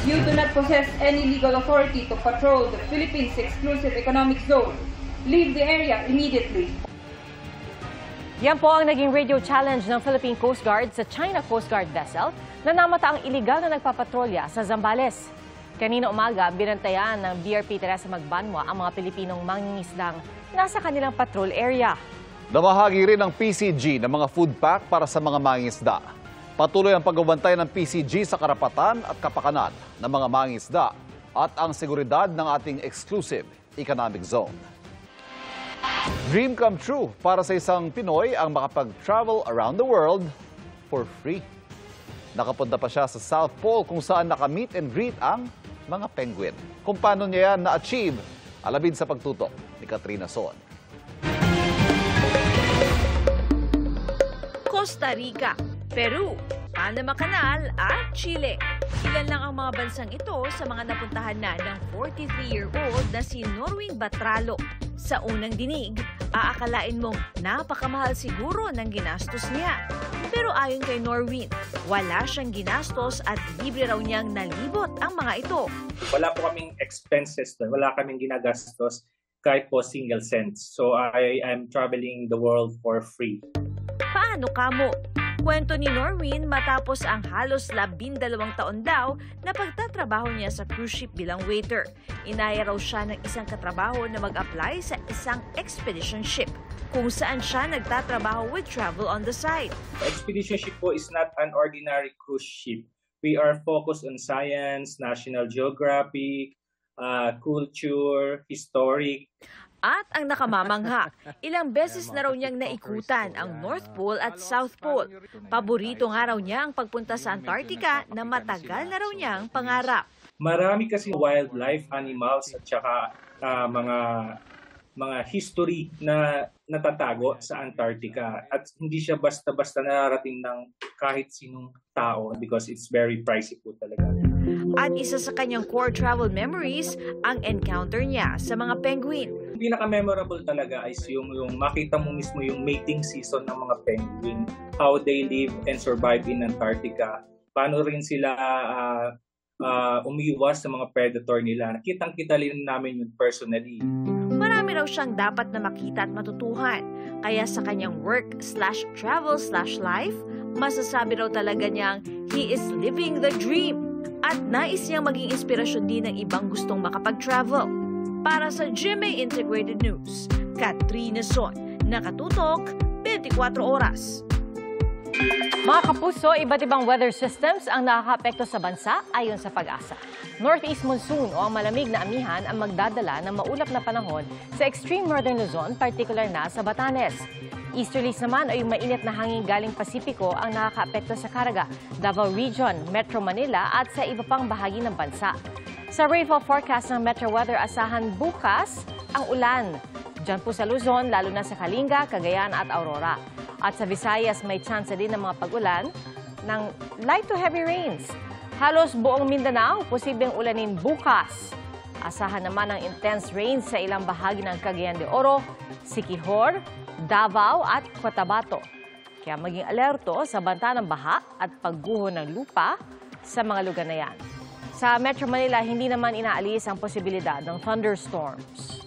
You do not possess any legal authority to patrol the Philippines Exclusive Economic Zone. Leave the area immediately. Yan po ang naging radio challenge ng Philippine Coast Guard sa China Coast Guard vessel na namata ang iligal na nagpapatrolya sa Zambales. Kanina umaga, binantayan ng BRP Teresa Magbanwa ang mga Pilipinong mangingisdang nasa kanilang patrol area. Namahagi rin ng PCG ng mga food pack para sa mga mangingisda. Patuloy ang pagbabantay ng PCG sa karapatan at kapakanan ng mga mangingisda at ang seguridad ng ating exclusive economic zone. Dream come true para sa isang Pinoy ang makapag-travel around the world for free. Nakapunta pa siya sa South Pole kung saan naka-meet and greet ang mga penguin. Kung paano niya yan na-achieve, alamin sa pagtutok ni Katrina Son. Costa Rica, Peru, Panama Canal at Chile. Ilan lang ang mga bansang ito sa mga napuntahan na ng 43-year-old na si Norwin Batralo. Sa unang dinig, aakalain mong napakamahal siguro ng ginastos niya. Pero ayon kay Norwin, wala siyang ginastos at libre raw niyang nalibot ang mga ito. Wala po kaming expenses doon, wala kaming ginagastos kahit po single cents. So I am traveling the world for free. Paano kamo? Kwento ni Norwin matapos ang halos 12 taon daw na pagtatrabaho niya sa cruise ship bilang waiter. Inaya raw siya ng isang katrabaho na mag-apply sa isang expedition ship kung saan siya nagtatrabaho with travel on the side. Expedition ship po is not an ordinary cruise ship. We are focused on science, National Geographic, culture, historic. At ang nakamamangha, ilang beses na raw niyang naikutan ang North Pole at South Pole. Paborito nga raw niya ang pagpunta sa Antarctica na matagal na raw niyang pangarap. Marami kasi wildlife, animals at saka mga history na natatago sa Antarctica. At hindi siya basta-basta nararating ng kahit sinong tao because it's very pricey po talaga. At isa sa kanyang core travel memories, ang encounter niya sa mga penguin. Pinaka-memorable talaga is yung makita mo mismo yung mating season ng mga penguin, how they live and survive in Antarctica, paano rin sila umiwas sa mga predator nila. Kitang-kita rin namin yun personally. Marami raw siyang dapat na makita at matutuhan. Kaya sa kanyang work/travel/life, masasabi raw talaga niyang he is living the dream. At nais niyang maging inspirasyon din ng ibang gustong makapag-travel. Para sa GMA Integrated News, Katrina Son, nakatutok 24 oras. Mga kapuso, iba't ibang weather systems ang nakakaapekto sa bansa ayon sa Pag-asa. Northeast monsoon o ang malamig na amihan ang magdadala ng maulap na panahon sa extreme northern Luzon, particular na sa Batanes. Easterlies naman o yung mainit na hangin galing Pasipiko ang nakakaapekto sa Caraga, Davao Region, Metro Manila at sa iba pang bahagi ng bansa. Sa rainfall forecast ng Metro Weather, asahan bukas ang ulan. Diyan po sa Luzon, lalo na sa Kalinga, Cagayan at Aurora. At sa Visayas, may chance din ng mga pag-ulan ng light to heavy rains. Halos buong Mindanao, posibleng ulanin bukas. Asahan naman ang intense rains sa ilang bahagi ng Cagayan de Oro, Siquijor, Davao at Cotabato. Kaya maging alerto sa banta ng baha at pagguho ng lupa sa mga lugar na yan. Sa Metro Manila, hindi naman inaalis ang posibilidad ng thunderstorms.